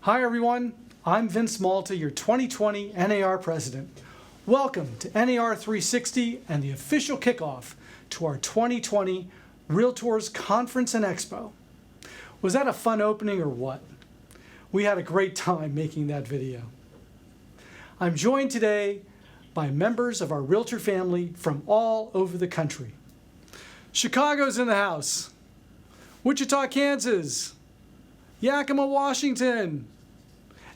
Hi everyone, I'm Vince Malta, your 2020 NAR President. Welcome to NAR 360 and the official kickoff to our 2020 REALTORS Conference and Expo. Was that a fun opening or what? We had a great time making that video. I'm joined today by members of our Realtor family from all over the country. Chicago's in the house, Wichita, Kansas, Yakima, Washington,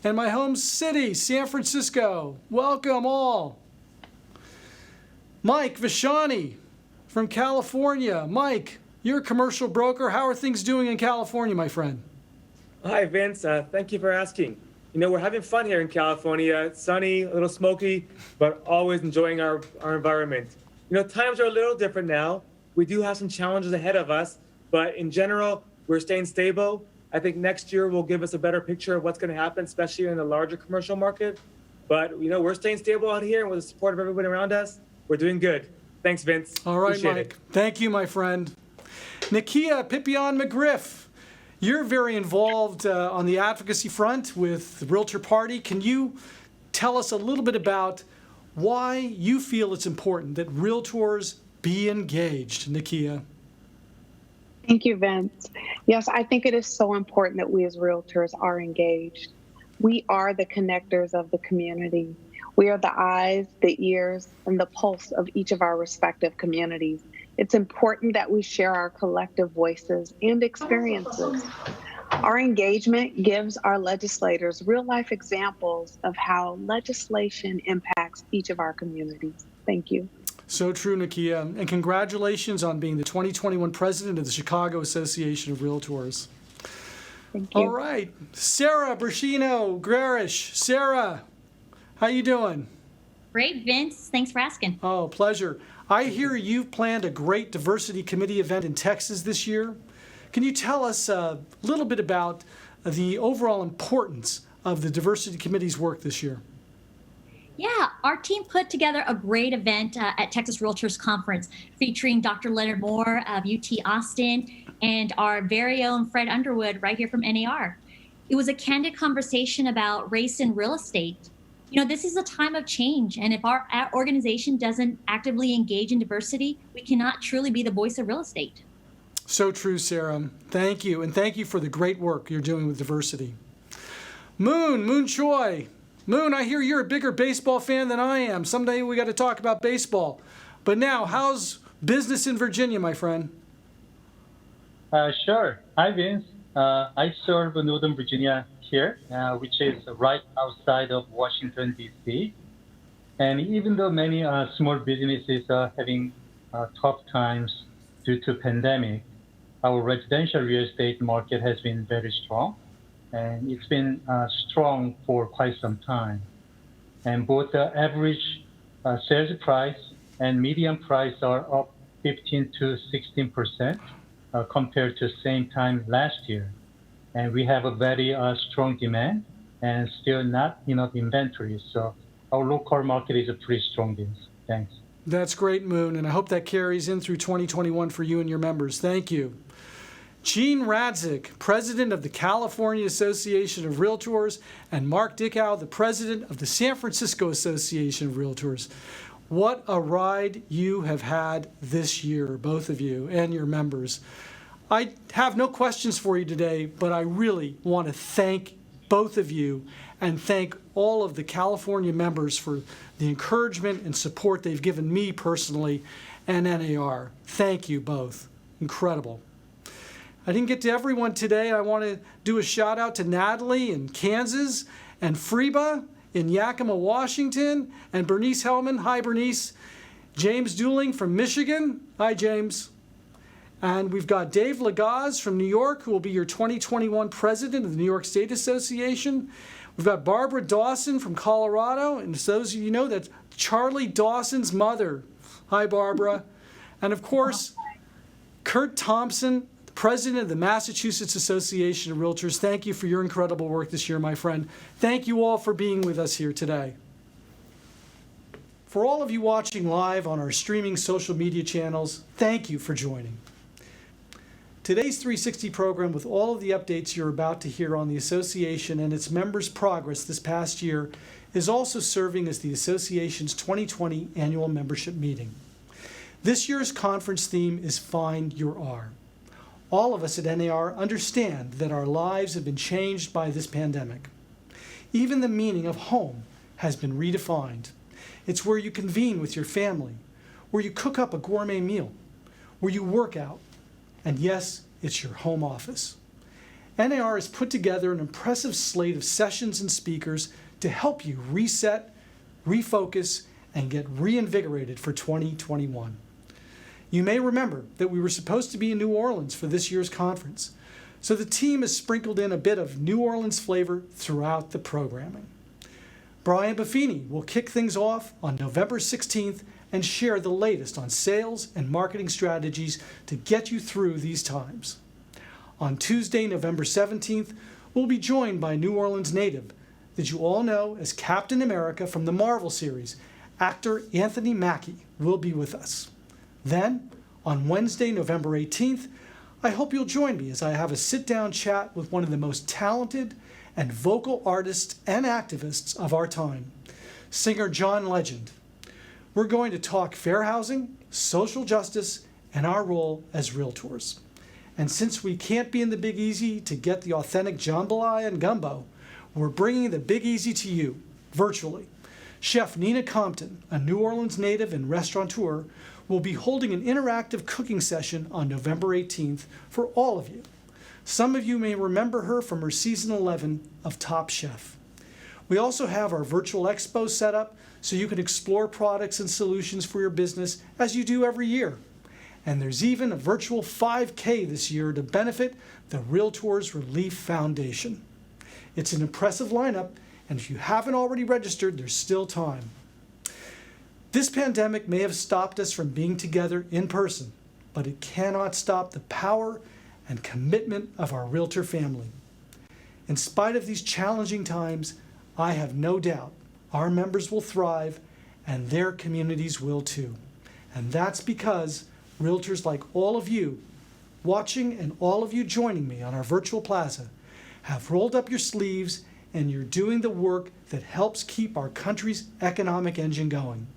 and my home city, San Francisco. Welcome all. Mike Vishani from California. Mike, you're a commercial broker. How are things doing in California, my friend? Hi, Vince. Thank you for asking. You know, we're having fun here in California. It's sunny, a little smoky, but always enjoying our environment. You know, times are a little different now. We do have some challenges ahead of us, but in general, we're staying stable. I think next year will give us a better picture of what's going to happen, especially in the larger commercial market. But, you know, we're staying stable out here, and with the support of everybody around us, we're doing good. Thanks, Vince. All right, Appreciate Mike. it. Thank you, my friend. Nakia Pipion McGriff, you're very involved on the advocacy front with the Realtor Party. Can you tell us a little bit about why you feel it's important that Realtors be engaged, Nakia? Thank you, Vince. Yes, I think it is so important that we as Realtors are engaged. We are the connectors of the community. We are the eyes, the ears, and the pulse of each of our respective communities. It's important that we share our collective voices and experiences. Our engagement gives our legislators real-life examples of how legislation impacts each of our communities. Thank you. So true, Nakia. And congratulations on being the 2021 president of the Chicago Association of Realtors. Thank you. All right. Sarah Brashino Grarish. Sarah, how you doing? Great, Vince. Thanks for asking. Oh, pleasure. I hear you've planned a great diversity committee event in Texas this year. Can you tell us a little bit about the overall importance of the diversity committee's work this year? Yeah, our team put together a great event at Texas REALTORS Conference featuring Dr. Leonard Moore of UT Austin and our very own Fred Underwood right here from NAR. It was a candid conversation about race in real estate. You know, this is a time of change, and if our organization doesn't actively engage in diversity, we cannot truly be the voice of real estate. So true, Sarah. Thank you, and thank you for the great work you're doing with diversity. Moon Choi. Moon, I hear you're a bigger baseball fan than I am. Someday we got to talk about baseball. But now, how's business in Virginia, my friend? Sure. Hi, Vince. I serve Northern Virginia here, which is right outside of Washington, D.C. And even though many small businesses are having tough times due to pandemic, our residential real estate market has been very strong. And it's been strong for quite some time. And both the average sales price and median price are up 15 to 16% compared to same time last year. And we have a very strong demand and still not enough inventory. So our local market is a pretty strong. Thanks. That's great, Moon, and I hope that carries in through 2021 for you and your members. Thank you. Gene Radzik, President of the California Association of Realtors, and Mark Dickow, the President of the San Francisco Association of Realtors. What a ride you have had this year, both of you and your members. I have no questions for you today, but I really want to thank both of you and thank all of the California members for the encouragement and support they've given me personally and NAR. Thank you both. Incredible. I didn't get to everyone today. I want to do a shout out to Natalie in Kansas and Freba in Yakima, Washington, and Bernice Hellman. Hi, Bernice. James Dooling from Michigan. Hi, James. And we've got Dave Lagaz from New York, who will be your 2021 president of the New York State Association. We've got Barbara Dawson from Colorado, and as those of you know, that's Charlie Dawson's mother. Hi, Barbara. And of course, Kurt Thompson, the president of the Massachusetts Association of Realtors. Thank you for your incredible work this year, my friend. Thank you all for being with us here today. For all of you watching live on our streaming social media channels, thank you for joining. Today's 360 program, with all of the updates you're about to hear on the association and its members' progress this past year, is also serving as the association's 2020 annual membership meeting. This year's conference theme is Find Your R. All of us at NAR understand that our lives have been changed by this pandemic. Even the meaning of home has been redefined. It's where you convene with your family, where you cook up a gourmet meal, where you work out, and yes, it's your home office. NAR has put together an impressive slate of sessions and speakers to help you reset, refocus, and get reinvigorated for 2021. You may remember that we were supposed to be in New Orleans for this year's conference, so the team has sprinkled in a bit of New Orleans flavor throughout the programming. Brian Buffini will kick things off on November 16th and share the latest on sales and marketing strategies to get you through these times. On Tuesday, November 17th, we'll be joined by New Orleans native that you all know as Captain America from the Marvel series. Actor Anthony Mackie will be with us. Then, on Wednesday, November 18th, I hope you'll join me as I have a sit-down chat with one of the most talented and vocal artists and activists of our time, singer John Legend. We're going to talk fair housing, social justice, and our role as realtors. And since we can't be in the Big Easy to get the authentic jambalaya and gumbo, we're bringing the Big Easy to you, virtually. Chef Nina Compton, a New Orleans native and restaurateur, will be holding an interactive cooking session on November 18th for all of you. Some of you may remember her from her season 11 of Top Chef. We also have our virtual expo set up so you can explore products and solutions for your business as you do every year. And there's even a virtual 5K this year to benefit the Realtors Relief Foundation. It's an impressive lineup, and if you haven't already registered, there's still time. This pandemic may have stopped us from being together in person, but it cannot stop the power and commitment of our realtor family. In spite of these challenging times, I have no doubt our members will thrive and their communities will too. And that's because realtors like all of you watching and all of you joining me on our virtual plaza have rolled up your sleeves and you're doing the work that helps keep our country's economic engine going.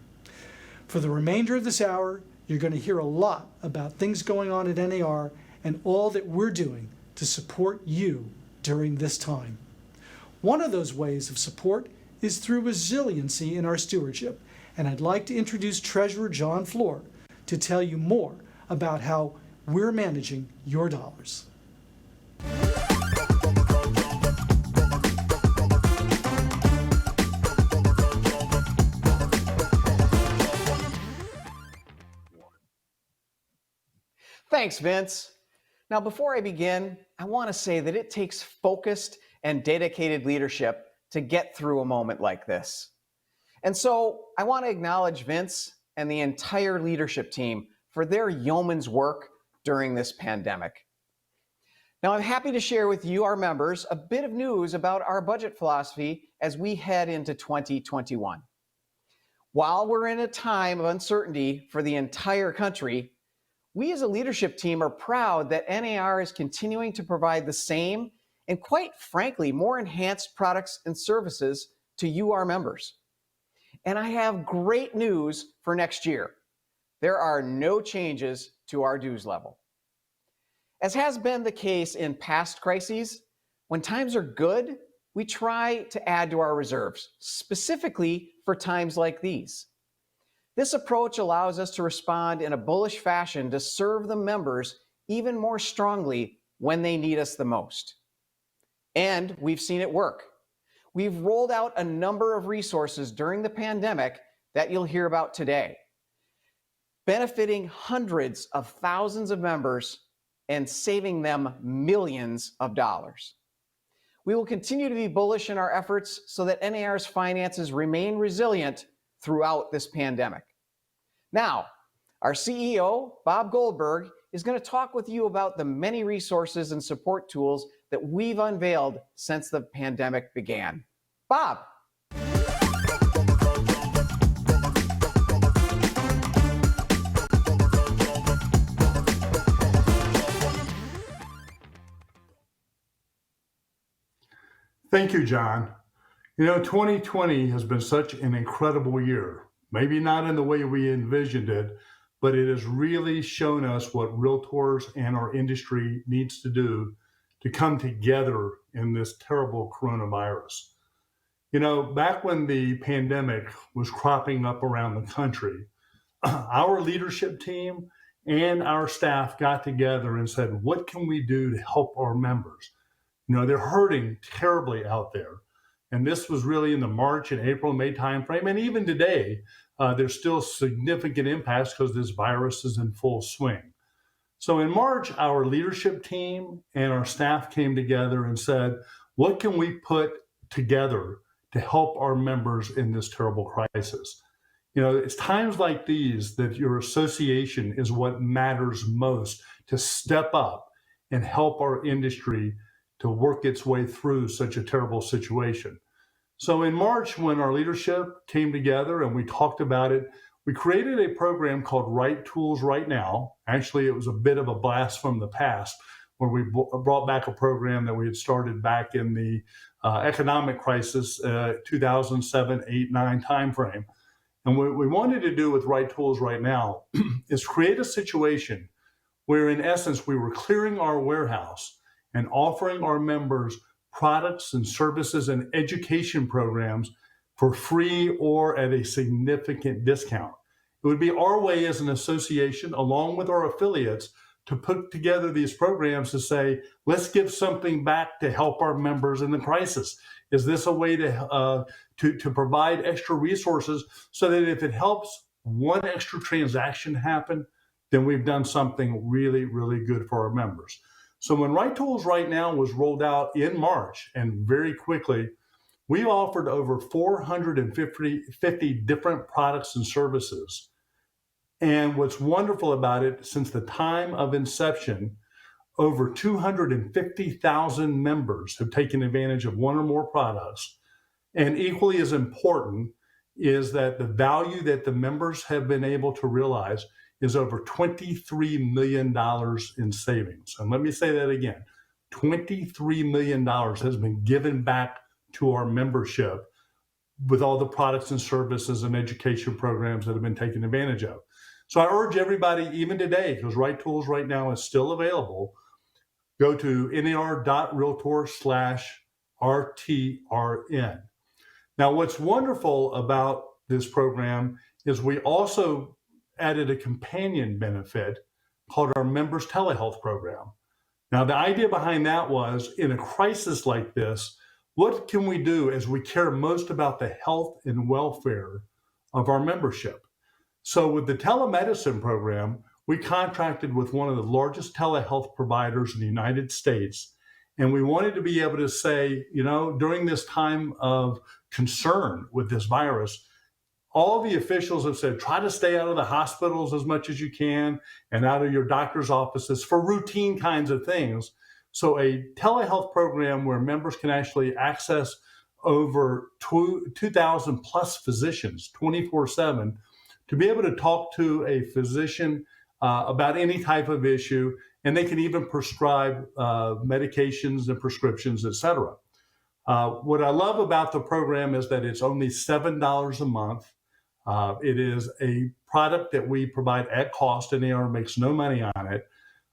For the remainder of this hour, you're going to hear a lot about things going on at NAR and all that we're doing to support you during this time. One of those ways of support is through resiliency in our stewardship, and I'd like to introduce Treasurer John Floor to tell you more about how we're managing your dollars. Thanks, Vince. Now, before I begin, I want to say that it takes focused and dedicated leadership to get through a moment like this. And so I want to acknowledge Vince and the entire leadership team for their yeoman's work during this pandemic. Now, I'm happy to share with you, our members, a bit of news about our budget philosophy as we head into 2021. While we're in a time of uncertainty for the entire country, we as a leadership team are proud that NAR is continuing to provide the same and, quite frankly, more enhanced products and services to you, our members. And I have great news for next year. There are no changes to our dues level. As has been the case in past crises, when times are good, we try to add to our reserves, specifically for times like these. This approach allows us to respond in a bullish fashion to serve the members even more strongly when they need us the most. And we've seen it work. We've rolled out a number of resources during the pandemic that you'll hear about today, benefiting hundreds of thousands of members and saving them millions of dollars. We will continue to be bullish in our efforts so that NAR's finances remain resilient throughout this pandemic. Now, our CEO, Bob Goldberg, is going to talk with you about the many resources and support tools that we've unveiled since the pandemic began. Bob. Thank you, John. 2020 has been such an incredible year. Maybe not in the way we envisioned it, but it has really shown us what realtors and our industry needs to do to come together in this terrible coronavirus. Back when the pandemic was cropping up around the country, our leadership team and our staff got together and said, what can we do to help our members? They're hurting terribly out there. And this was really in the March and April, May timeframe. And even today, there's still significant impacts because this virus is in full swing. So in March, our leadership team and our staff came together and said, what can we put together to help our members in this terrible crisis? It's times like these that your association is what matters most to step up and help our industry to work its way through such a terrible situation. So in March, when our leadership came together and we talked about it, we created a program called Right Tools Right Now. Actually, it was a bit of a blast from the past, where we brought back a program that we had started back in the economic crisis, 2007, 8, 9 timeframe. And what we wanted to do with Right Tools Right Now is create a situation where, in essence, we were clearing our warehouse and offering our members products and services and education programs for free or at a significant discount. It would be our way as an association, along with our affiliates, to put together these programs to say, let's give something back to help our members in the crisis. Is this a way to provide extra resources so that if it helps one extra transaction happen, then we've done something really, really good for our members. So when Right Tools Right Now was rolled out in March, and very quickly, we offered over 450 different products and services. And what's wonderful about it, since the time of inception, over 250,000 members have taken advantage of one or more products. And equally as important is that the value that the members have been able to realize is over $23 million in savings. And let me say that again, $23 million has been given back to our membership with all the products and services and education programs that have been taken advantage of. So I urge everybody, even today, because Right Tools Right Now is still available, go to nar.realtor/RTRN. Now, what's wonderful about this program is we also added a companion benefit called our Members Telehealth Program. Now, the idea behind that was, in a crisis like this, what can we do as we care most about the health and welfare of our membership? So with the telemedicine program, we contracted with one of the largest telehealth providers in the United States. And we wanted to be able to say, during this time of concern with this virus, all the officials have said, try to stay out of the hospitals as much as you can and out of your doctor's offices for routine kinds of things. So a telehealth program where members can actually access over 2,000 plus physicians 24/7 to be able to talk to a physician about any type of issue, and they can even prescribe medications and prescriptions, et cetera. What I love about the program is that it's only $7 a month. It is a product that we provide at cost, and NAR makes no money on it.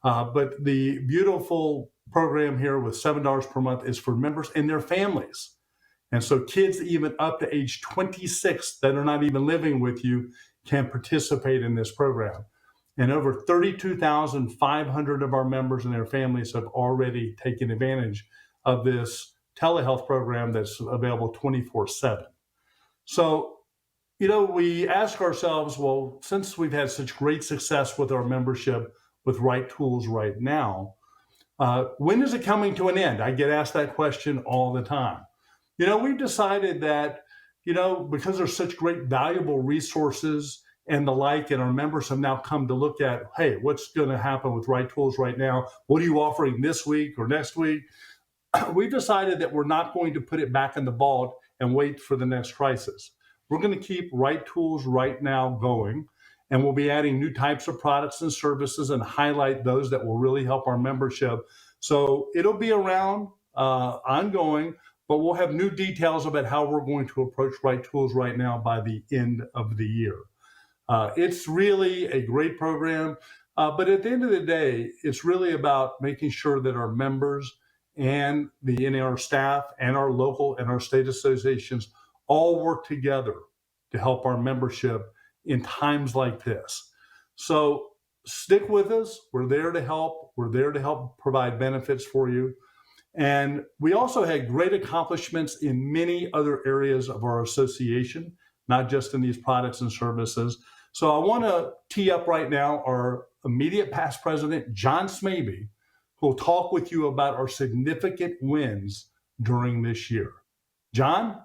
But the beautiful program here with $7 per month is for members and their families. And so kids even up to age 26 that are not even living with you can participate in this program. And over 32,500 of our members and their families have already taken advantage of this telehealth program that's available 24/7. So, we ask ourselves, well, since we've had such great success with our membership with Right Tools right now, when is it coming to an end? I get asked that question all the time. We've decided that, because there's such great valuable resources and the like, and our members have now come to look at, hey, what's going to happen with Right Tools right now? What are you offering this week or next week? We've decided that we're not going to put it back in the vault and wait for the next crisis. We're going to keep Right Tools right now going, and we'll be adding new types of products and services and highlight those that will really help our membership. So it'll be around ongoing, but we'll have new details about how we're going to approach Right Tools right now by the end of the year. It's really a great program, but at the end of the day, it's really about making sure that our members and the NAR staff and our local and our state associations all work together to help our membership in times like this. So stick with us. We're there to help. We're there to help provide benefits for you. And we also had great accomplishments in many other areas of our association, not just in these products and services. So I want to tee up right now our immediate past president, John Smaby, who will talk with you about our significant wins during this year. John?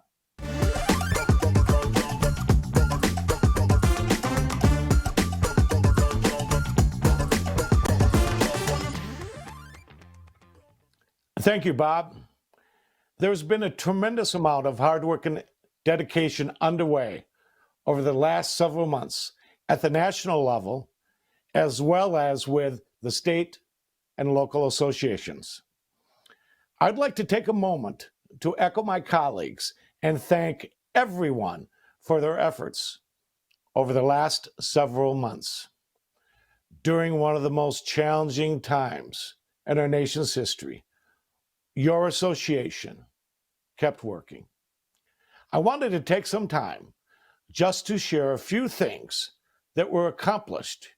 Thank you, Bob. There's been a tremendous amount of hard work and dedication underway over the last several months at the national level, as well as with the state and local associations. I'd like to take a moment to echo my colleagues and thank everyone for their efforts over the last several months. During one of the most challenging times in our nation's history, your association kept working. I wanted to take some time just to share a few things that were accomplished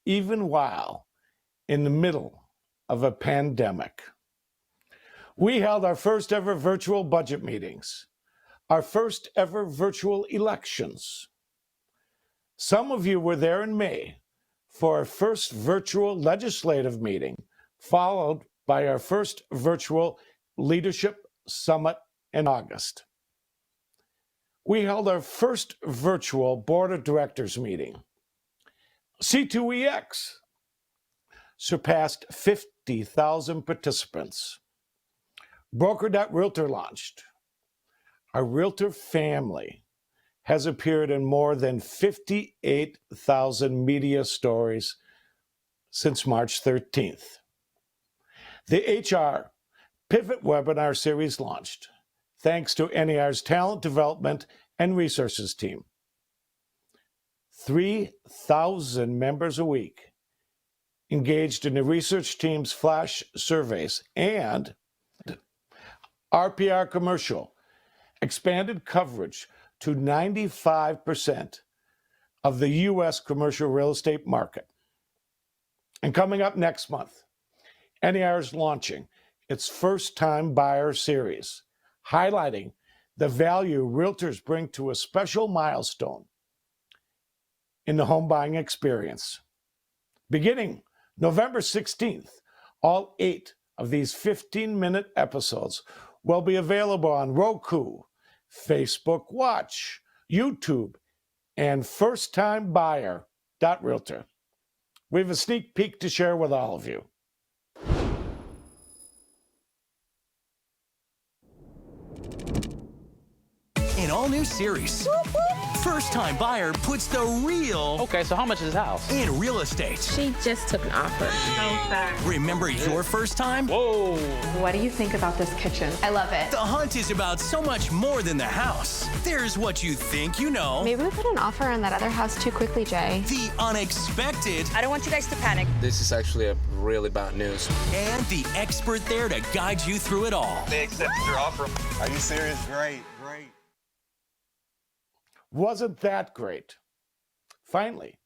even while in the middle of a pandemic. We held our first ever virtual budget meetings, our first ever virtual elections. Some of you were there in May for our first virtual legislative meeting, followed by our first virtual leadership summit in August. We held our first virtual board of directors meeting. C2EX surpassed 50,000 participants. Broker.Realtor launched. Our Realtor family has appeared in more than 58,000 media stories since March 13th. The HR Pivot webinar series launched, thanks to NAR's Talent Development and Resources team. 3,000 members a week engaged in the research team's flash surveys, and RPR Commercial expanded coverage to 95% of the U.S. commercial real estate market. And coming up next month, NAR is launching its first-time buyer series, highlighting the value realtors bring to a special milestone in the home buying experience. Beginning November 16th, all 8 of these 15-minute episodes will be available on Roku, Facebook Watch, YouTube, and firsttimebuyer.realtor. We have a sneak peek to share with all of you. An all-new series. first-time buyer puts the real Okay, so how much is his house? in real estate. She just took an offer. Remember your first time? Whoa. What do you think about this kitchen? I love it. The hunt is about so much more than the house. There's what you think you know, Maybe we put an offer on that other house too quickly, Jay. the unexpected, I don't want you guys to panic. This is actually a really bad news. and the expert there to guide you through it all. They accepted your offer. Are you serious? Great. Wasn't that great? Finally,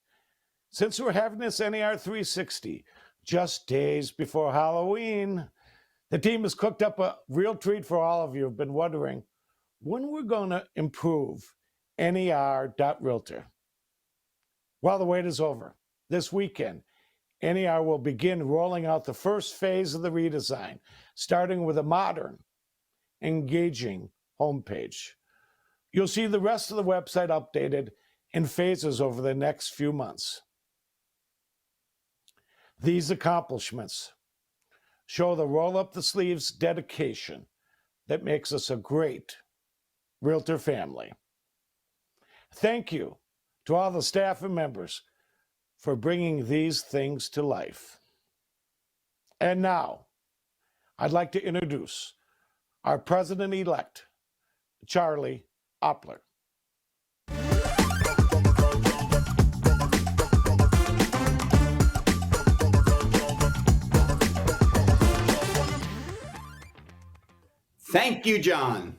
since we're having this NAR 360 just days before Halloween, the team has cooked up a real treat for all of you who've been wondering when we're going to improve NAR.realtor. Well, the wait is over. This weekend, NAR will begin rolling out the first phase of the redesign, starting with a modern, engaging homepage. You'll see the rest of the website updated in phases over the next few months. These accomplishments show the roll-up-the-sleeves dedication that makes us a great Realtor family. Thank you to all the staff and members for bringing these things to life. And now, I'd like to introduce our president-elect, Charlie Oppler. Thank you, John.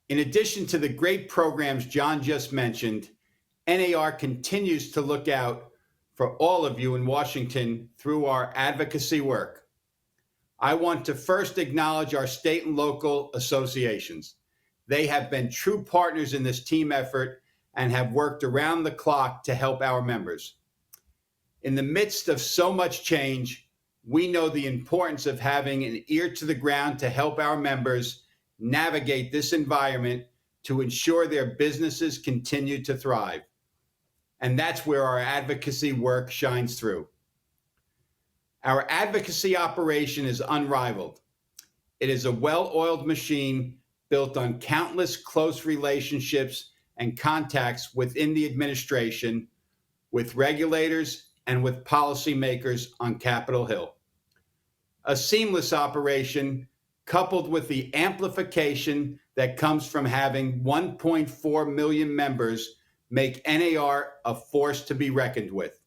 In addition to the great programs John just mentioned, NAR continues to look out for all of you in Washington through our advocacy work. I want to first acknowledge our state and local associations. They have been true partners in this team effort and have worked around the clock to help our members. In the midst of so much change, we know the importance of having an ear to the ground to help our members navigate this environment to ensure their businesses continue to thrive. And that's where our advocacy work shines through. Our advocacy operation is unrivaled. It is a well-oiled machine built on countless close relationships and contacts within the administration, with regulators, and with policymakers on Capitol Hill. A seamless operation coupled with the amplification that comes from having 1.4 million members make NAR a force to be reckoned with.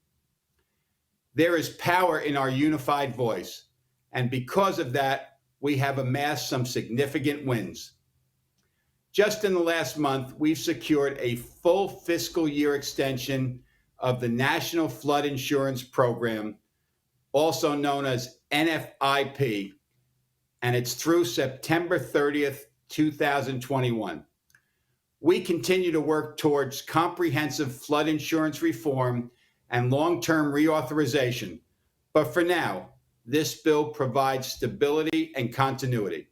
There is power in our unified voice, and because of that, we have amassed some significant wins. Just in the last month, we've secured a full fiscal year extension of the National Flood Insurance Program, also known as NFIP, and it's through September 30th, 2021. We continue to work towards comprehensive flood insurance reform and long-term reauthorization, but for now, this bill provides stability and continuity.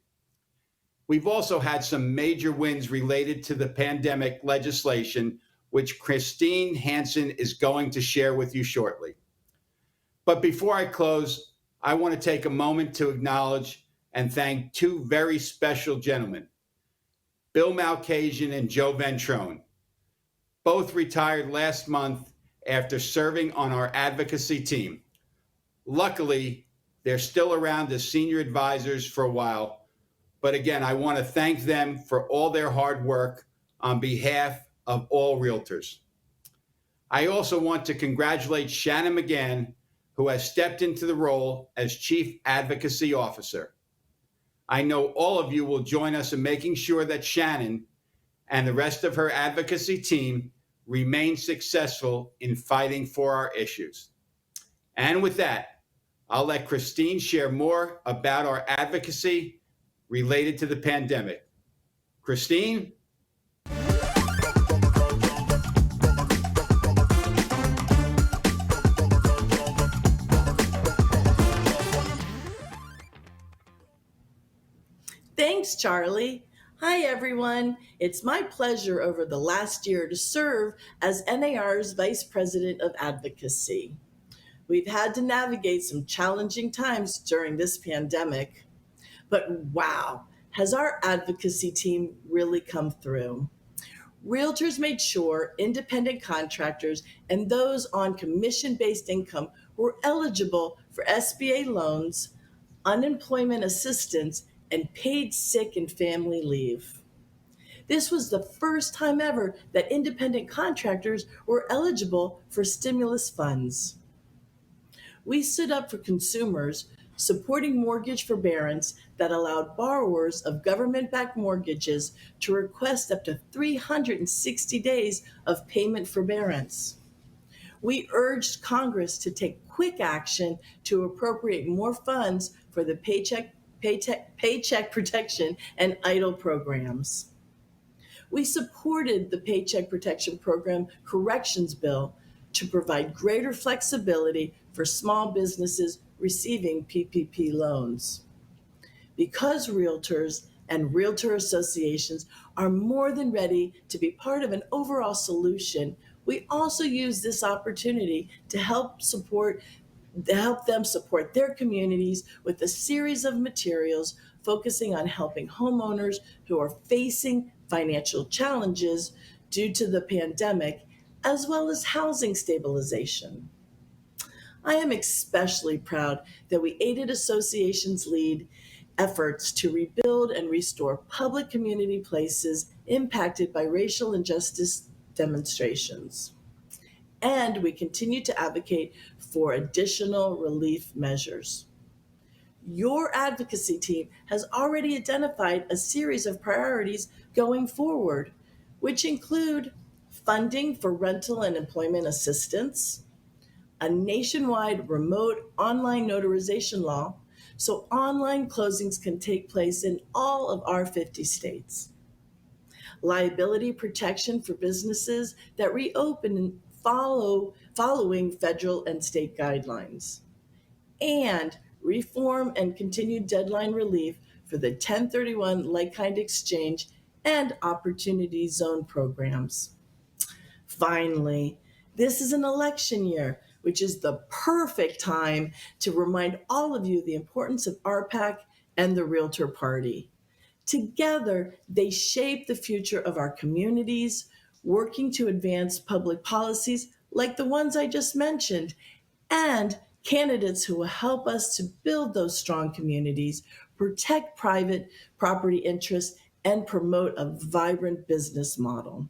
We've also had some major wins related to the pandemic legislation, which Christine Hansen is going to share with you shortly. But before I close, I want to take a moment to acknowledge and thank two very special gentlemen, Bill Malcasian and Joe Ventrone. Both retired last month after serving on our advocacy team. Luckily, they're still around as senior advisors for a while. But again, I want to thank them for all their hard work on behalf of all realtors. I also want to congratulate Shannon McGann, who has stepped into the role as Chief Advocacy Officer. I know all of you will join us in making sure that Shannon and the rest of her advocacy team remain successful in fighting for our issues. And with that, I'll let Christine share more about our advocacy related to the pandemic. Christine? Thanks, Charlie. Hi, everyone. It's my pleasure over the last year to serve as NAR's Vice President of Advocacy. We've had to navigate some challenging times during this pandemic, but wow, has our advocacy team really come through. Realtors made sure independent contractors and those on commission-based income were eligible for SBA loans, unemployment assistance, and paid sick and family leave. This was the first time ever that independent contractors were eligible for stimulus funds. We stood up for consumers, supporting mortgage forbearance that allowed borrowers of government-backed mortgages to request up to 360 days of payment forbearance. We urged Congress to take quick action to appropriate more funds for the Paycheck Protection and EIDL programs. We supported the Paycheck Protection Program corrections bill to provide greater flexibility for small businesses receiving PPP loans. Because realtors and realtor associations are more than ready to be part of an overall solution, we also use this opportunity to help them support their communities with a series of materials focusing on helping homeowners who are facing financial challenges due to the pandemic, as well as housing stabilization. I am especially proud that we aided associations lead efforts to rebuild and restore public community places impacted by racial injustice demonstrations. And we continue to advocate for additional relief measures. Your advocacy team has already identified a series of priorities going forward, which include funding for rental and employment assistance, a nationwide remote online notarization law so online closings can take place in all of our 50 states, liability protection for businesses that reopen following federal and state guidelines, and reform and continued deadline relief for the 1031 like-kind exchange and opportunity zone programs. Finally, this is an election year, which is the perfect time to remind all of you the importance of RPAC and the Realtor Party. Together, they shape the future of our communities, working to advance public policies like the ones I just mentioned, and candidates who will help us to build those strong communities, protect private property interests, and promote a vibrant business model.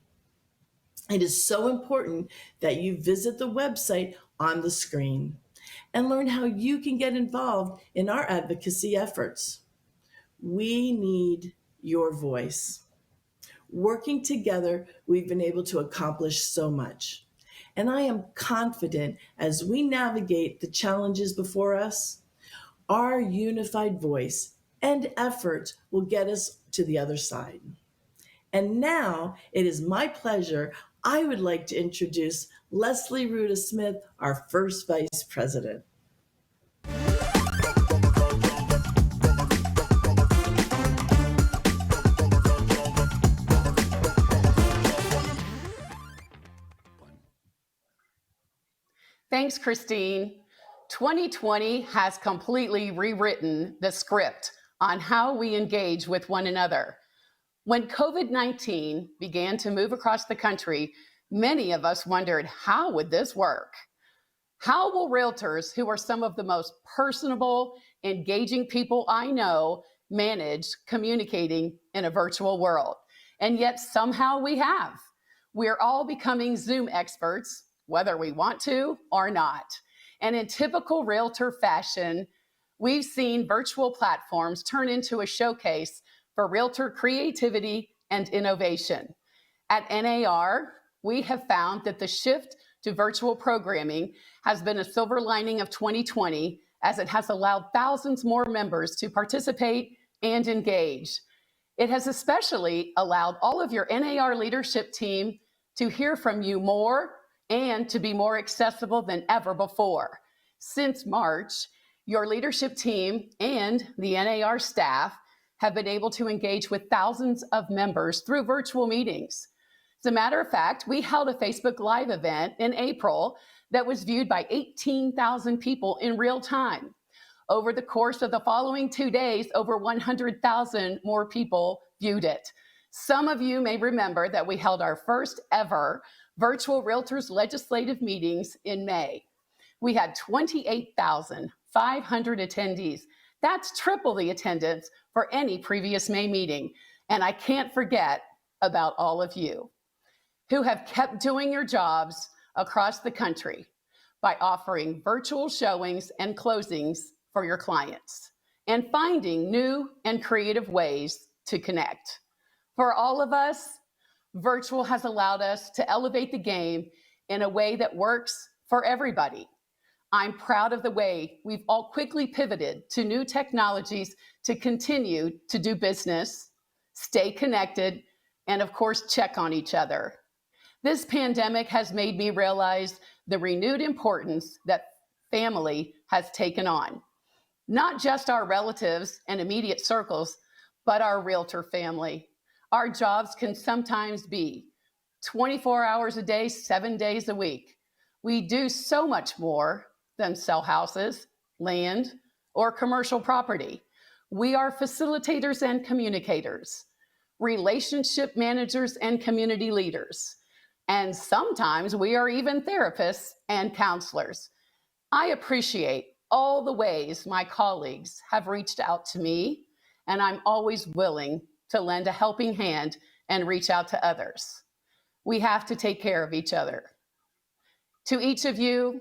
It is so important that you visit the website on the screen and learn how you can get involved in our advocacy efforts. We need your voice. Working together, we've been able to accomplish so much. And I am confident as we navigate the challenges before us, our unified voice and effort will get us to the other side. And now it is my pleasure. I would like to introduce Leslie Ruda Smith, our first Vice President. Thanks, Christine. 2020 has completely rewritten the script on how we engage with one another. When COVID-19 began to move across the country, many of us wondered, how would this work? How will realtors, who are some of the most personable, engaging people I know, manage communicating in a virtual world? And yet somehow we have. We're all becoming Zoom experts, whether we want to or not. And in typical realtor fashion, we've seen virtual platforms turn into a showcase for realtor creativity and innovation. At NAR, we have found that the shift to virtual programming has been a silver lining of 2020, as it has allowed thousands more members to participate and engage. It has especially allowed all of your NAR leadership team to hear from you more and to be more accessible than ever before. Since March, your leadership team and the NAR staff have been able to engage with thousands of members through virtual meetings. As a matter of fact, we held a Facebook Live event in April that was viewed by 18,000 people in real time. Over the course of the following 2 days, over 100,000 more people viewed it. Some of you may remember that we held our first ever virtual Realtors legislative meetings in May. We had 28,500 attendees. That's triple the attendance for any previous May meeting. And I can't forget about all of you who have kept doing your jobs across the country by offering virtual showings and closings for your clients and finding new and creative ways to connect. For all of us, virtual has allowed us to elevate the game in a way that works for everybody. I'm proud of the way we've all quickly pivoted to new technologies to continue to do business, stay connected, and of course, check on each other. This pandemic has made me realize the renewed importance that family has taken on. Not just our relatives and immediate circles, but our realtor family. Our jobs can sometimes be 24 hours a day, 7 days a week. We do so much more than sell houses, land, or commercial property. We are facilitators and communicators, relationship managers and community leaders. And sometimes we are even therapists and counselors. I appreciate all the ways my colleagues have reached out to me, and I'm always willing to lend a helping hand and reach out to others. We have to take care of each other. To each of you,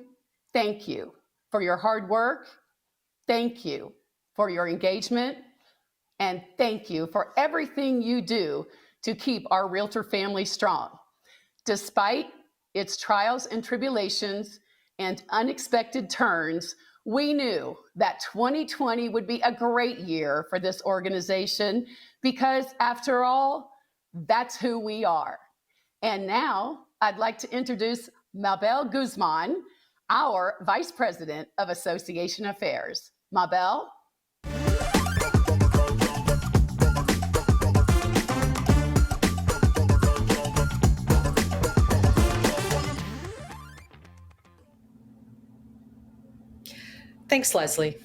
thank you for your hard work. Thank you for your engagement. And thank you for everything you do to keep our realtor family strong. Despite its trials and tribulations and unexpected turns, we knew that 2020 would be a great year for this organization because, after all, that's who we are. And now I'd like to introduce Mabel Guzman, our Vice President of Association Affairs. Mabel? Thanks, Leslie.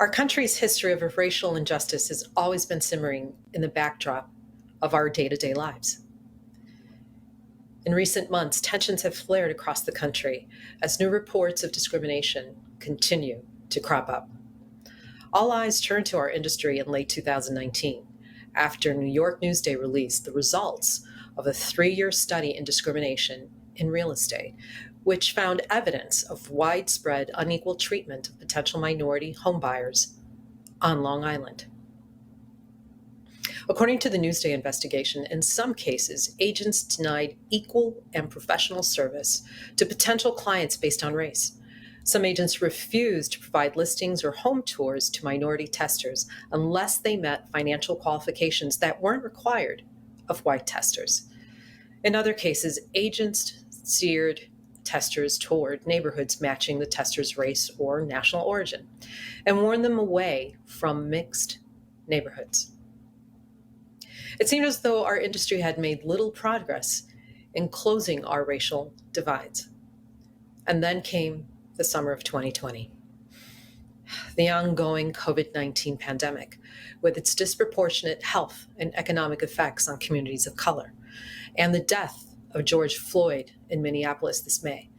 Our country's history of racial injustice has always been simmering in the backdrop of our day-to-day lives. In recent months, tensions have flared across the country as new reports of discrimination continue to crop up. All eyes turned to our industry in late 2019 after New York Newsday released the results of a 3-year study in discrimination in real estate, which found evidence of widespread unequal treatment of potential minority homebuyers on Long Island. According to the Newsday investigation, in some cases, agents denied equal and professional service to potential clients based on race. Some agents refused to provide listings or home tours to minority testers unless they met financial qualifications that weren't required of white testers. In other cases, agents steered testers toward neighborhoods matching the tester's race or national origin and warned them away from mixed neighborhoods. It seemed as though our industry had made little progress in closing our racial divides. And then came the summer of 2020. The ongoing COVID-19 pandemic, with its disproportionate health and economic effects on communities of color, and the death of George Floyd in Minneapolis this May,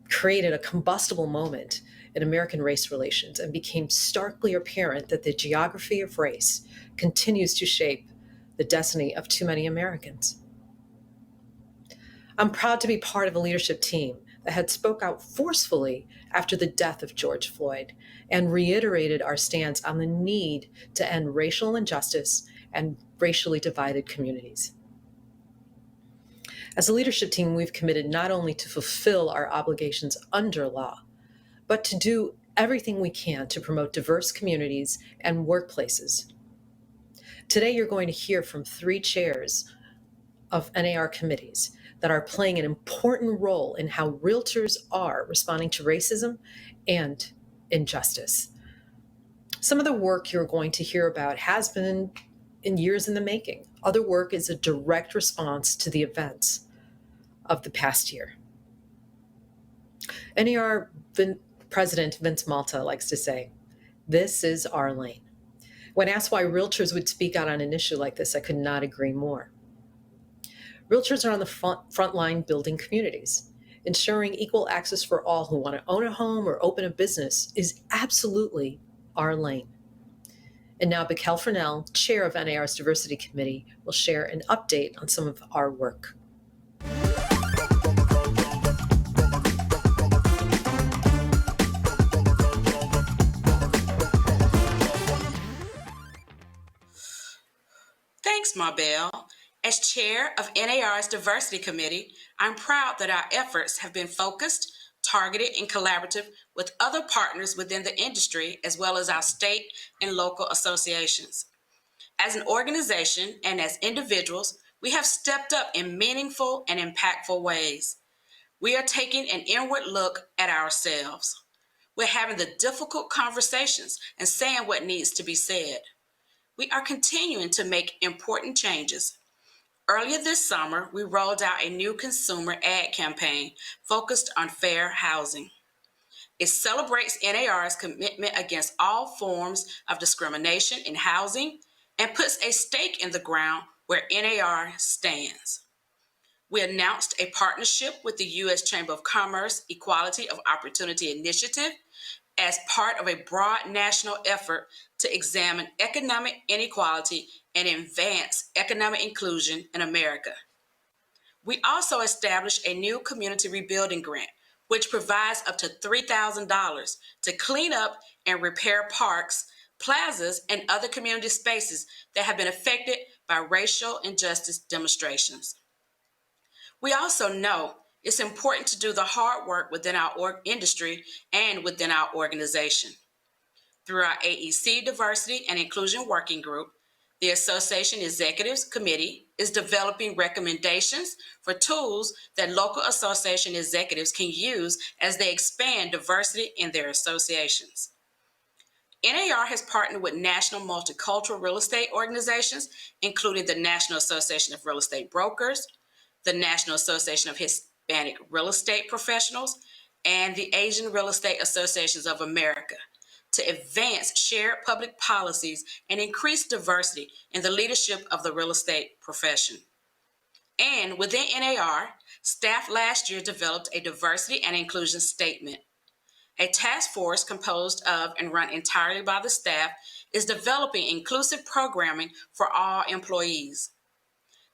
created a combustible moment in American race relations and became starkly apparent that the geography of race continues to shape the destiny of too many Americans. I'm proud to be part of a leadership team that had spoke out forcefully after the death of George Floyd and reiterated our stance on the need to end racial injustice and racially divided communities. As a leadership team, we've committed not only to fulfill our obligations under law, but to do everything we can to promote diverse communities and workplaces. Today, you're going to hear from 3 chairs of NAR committees that are playing an important role in how realtors are responding to racism and injustice. Some of the work you're going to hear about has been in years in the making. Other work is a direct response to the events of the past year. NAR President Vince Malta likes to say, "This is our lane." When asked why realtors would speak out on an issue like this, I could not agree more. Realtors are on the front line building communities. Ensuring equal access for all who want to own a home or open a business is absolutely our lane. And now Bikel Furnell, chair of NAR's Diversity Committee, will share an update on some of our work. Thanks, Marbell. As chair of NAR's Diversity Committee, I'm proud that our efforts have been focused, targeted, and collaborative with other partners within the industry, as well as our state and local associations. As an organization and as individuals, we have stepped up in meaningful and impactful ways. We are taking an inward look at ourselves. We're having the difficult conversations and saying what needs to be said. We are continuing to make important changes. Earlier this summer, we rolled out a new consumer ad campaign focused on fair housing. It celebrates NAR's commitment against all forms of discrimination in housing and puts a stake in the ground where NAR stands. We announced a partnership with the U.S. Chamber of Commerce Equality of Opportunity Initiative as part of a broad national effort to examine economic inequality and advance economic inclusion in America. We also established a new community rebuilding grant, which provides up to $3,000 to clean up and repair parks, plazas, and other community spaces that have been affected by racial injustice demonstrations. We also know it's important to do the hard work within our industry and within our organization. Through our AEC Diversity and Inclusion Working Group, the Association Executives Committee is developing recommendations for tools that local association executives can use as they expand diversity in their associations. NAR has partnered with national multicultural real estate organizations, including the National Association of Real Estate Brokers, the National Association of Hispanic Real Estate Professionals, and the Asian Real Estate Associations of America, to advance shared public policies and increase diversity in the leadership of the real estate profession. And within NAR, staff last year developed a diversity and inclusion statement. A task force composed of and run entirely by the staff is developing inclusive programming for all employees.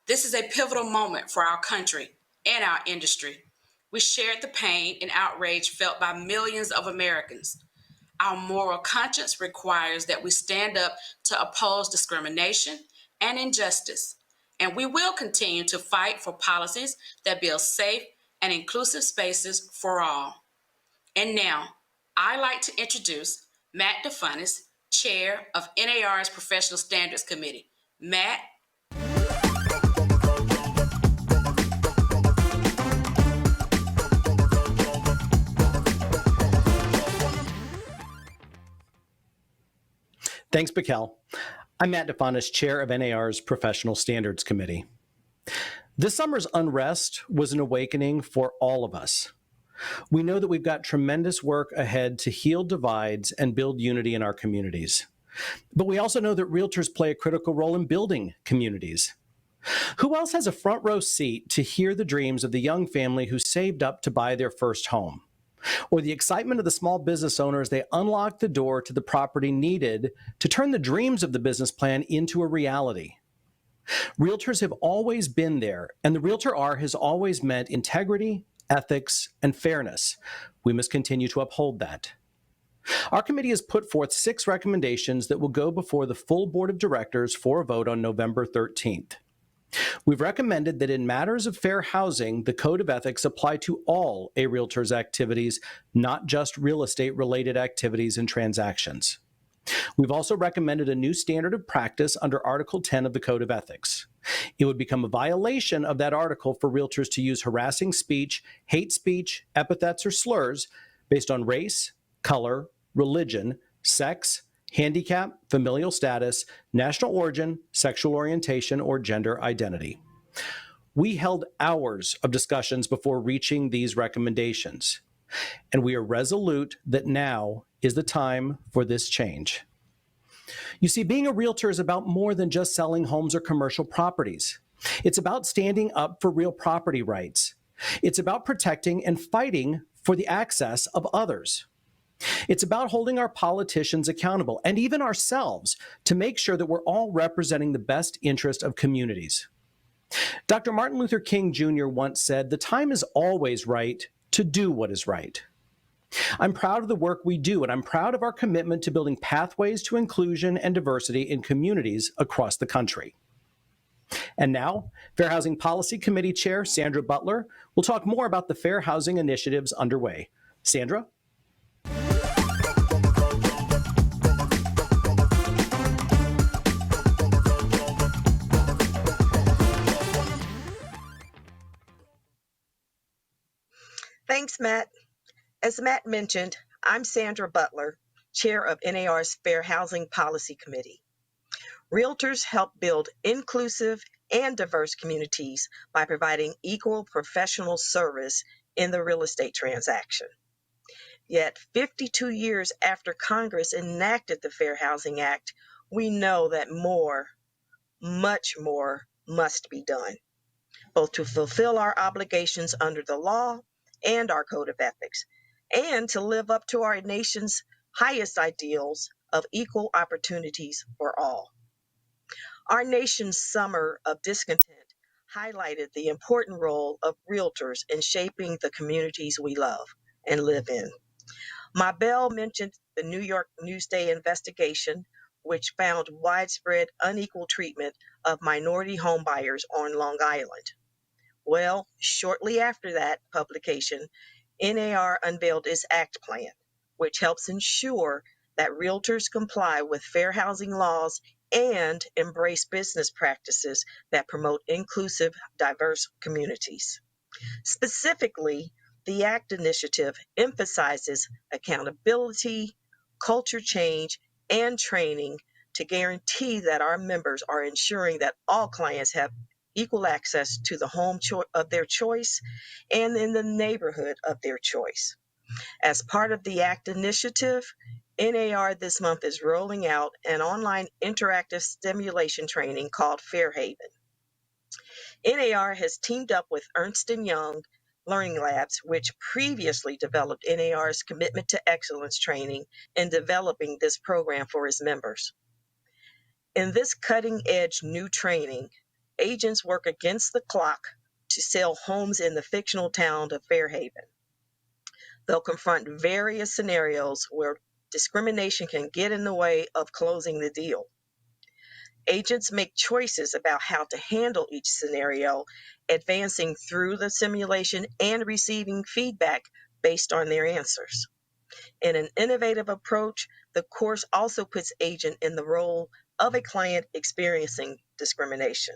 This is a pivotal moment for our country and our industry. We shared the pain and outrage felt by millions of Americans. Our moral conscience requires that we stand up to oppose discrimination and injustice, and we will continue to fight for policies that build safe and inclusive spaces for all. And now, I'd like to introduce Matt DeFunis, Chair of NAR's Professional Standards Committee. Matt. Thanks, Bikel. I'm Matt DeFunis, chair of NAR's Professional Standards Committee. This summer's unrest was an awakening for all of us. We know that we've got tremendous work ahead to heal divides and build unity in our communities. But we also know that realtors play a critical role in building communities. Who else has a front row seat to hear the dreams of the young family who saved up to buy their first home? Or the excitement of the small business owner as they unlock the door to the property needed to turn the dreams of the business plan into a reality? Realtors have always been there, and the Realtor R has always meant integrity, ethics, and fairness. We must continue to uphold that. Our committee has put forth 6 recommendations that will go before the full board of directors for a vote on November 13th. We've recommended that in matters of fair housing, the Code of Ethics apply to all a realtor's activities, not just real estate-related activities and transactions. We've also recommended a new standard of practice under Article 10 of the Code of Ethics. It would become a violation of that article for realtors to use harassing speech, hate speech, epithets, or slurs based on race, color, religion, sex, handicap, familial status, national origin, sexual orientation, or gender identity. We held hours of discussions before reaching these recommendations, and we are resolute that now is the time for this change. You see, being a realtor is about more than just selling homes or commercial properties. It's about standing up for real property rights. It's about protecting and fighting for the access of others. It's about holding our politicians accountable and even ourselves to make sure that we're all representing the best interest of communities. Dr. Martin Luther King Jr. once said, "The time is always right to do what is right." I'm proud of the work we do, and I'm proud of our commitment to building pathways to inclusion and diversity in communities across the country. And now, Fair Housing Policy Committee Chair Sandra Butler will talk more about the fair housing initiatives underway. Sandra? Thanks, Matt. As Matt mentioned, I'm Sandra Butler, Chair of NAR's Fair Housing Policy Committee. Realtors help build inclusive and diverse communities by providing equal professional service in the real estate transaction. Yet, 52 years after Congress enacted the Fair Housing Act, we know that more, much more, must be done, both to fulfill our obligations under the law and our code of ethics, and to live up to our nation's highest ideals of equal opportunities for all. Our nation's summer of discontent highlighted the important role of realtors in shaping the communities we love and live in. Mabel mentioned the New York Newsday investigation, which found widespread unequal treatment of minority homebuyers on Long Island. Well, shortly after that publication, NAR unveiled its ACT plan, which helps ensure that realtors comply with fair housing laws and embrace business practices that promote inclusive, diverse communities. Specifically, the ACT initiative emphasizes accountability, culture change, and training to guarantee that our members are ensuring that all clients have equal access to the home of their choice and in the neighborhood of their choice. As part of the ACT initiative, NAR this month is rolling out an online interactive simulation training called Fairhaven. NAR has teamed up with Ernst & Young Learning Labs, which previously developed NAR's commitment to excellence training in developing this program for its members. In this cutting-edge new training, agents work against the clock to sell homes in the fictional town of Fairhaven. They'll confront various scenarios where discrimination can get in the way of closing the deal. Agents make choices about how to handle each scenario, advancing through the simulation and receiving feedback based on their answers. In an innovative approach, the course also puts agent in the role of a client experiencing discrimination.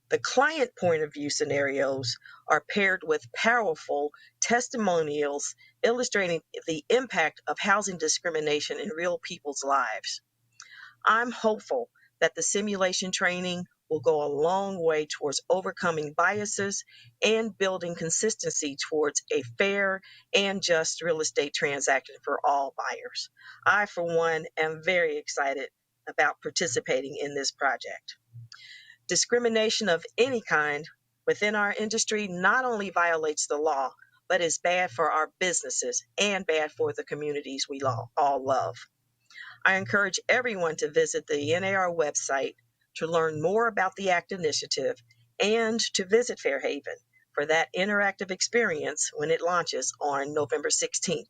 The client point of view scenarios are paired with powerful testimonials illustrating the impact of housing discrimination in real people's lives. I'm hopeful that the simulation training will go a long way towards overcoming biases and building consistency towards a fair and just real estate transaction for all buyers. I, for one, am very excited about participating in this project. Discrimination of any kind within our industry not only violates the law, but is bad for our businesses and bad for the communities we all love. I encourage everyone to visit the NAR website to learn more about the ACT initiative and to visit Fairhaven for that interactive experience when it launches on November 16th.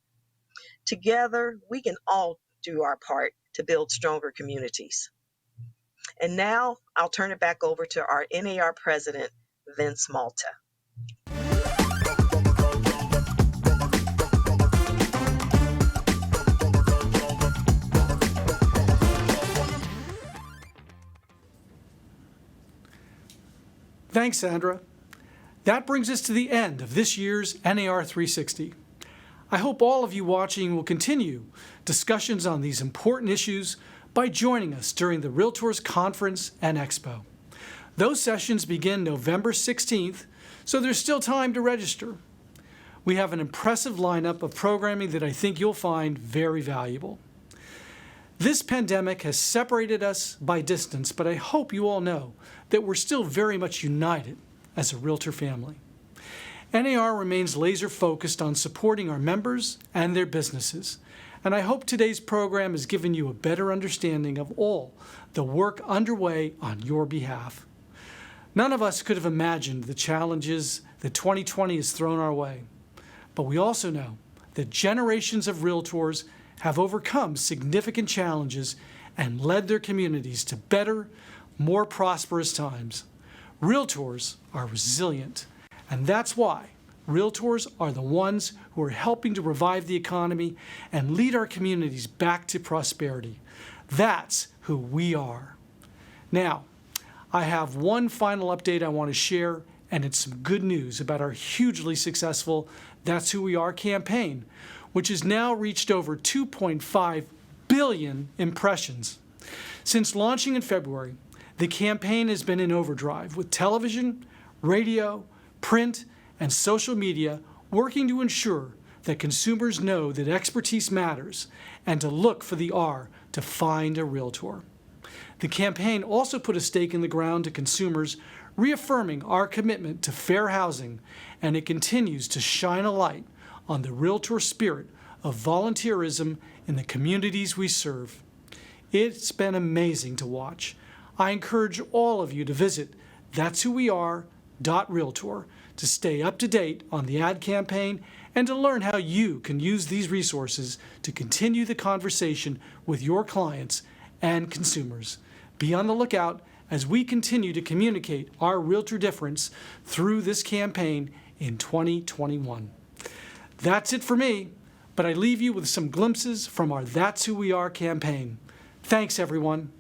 Together, we can all do our part to build stronger communities. And now I'll turn it back over to our NAR president, Vince Malta. Thanks, Sandra. That brings us to the end of this year's NAR 360. I hope all of you watching will continue discussions on these important issues by joining us during the REALTORS Conference and Expo. Those sessions begin November 16th, so there's still time to register. We have an impressive lineup of programming that I think you'll find very valuable. This pandemic has separated us by distance, but I hope you all know that we're still very much united as a Realtor family. NAR remains laser focused on supporting our members and their businesses, and I hope today's program has given you a better understanding of all the work underway on your behalf. None of us could have imagined the challenges that 2020 has thrown our way, but we also know that generations of Realtors have overcome significant challenges and led their communities to better, more prosperous times. Realtors are resilient, and that's why Realtors are the ones who are helping to revive the economy and lead our communities back to prosperity. That's who we are. Now, I have one final update I want to share, and it's some good news about our hugely successful That's Who We Are campaign, which has now reached over 2.5 billion impressions. Since launching in February, the campaign has been in overdrive with television, radio, print, and social media working to ensure that consumers know that expertise matters and to look for the R to find a Realtor. The campaign also put a stake in the ground to consumers, reaffirming our commitment to fair housing, and it continues to shine a light on the Realtor spirit of volunteerism in the communities we serve. It's been amazing to watch. I encourage all of you to visit that'swhoweare.realtor to stay up to date on the ad campaign and to learn how you can use these resources to continue the conversation with your clients and consumers. Be on the lookout as we continue to communicate our Realtor difference through this campaign in 2021. That's it for me, but I leave you with some glimpses from our That's Who We Are campaign. Thanks, everyone.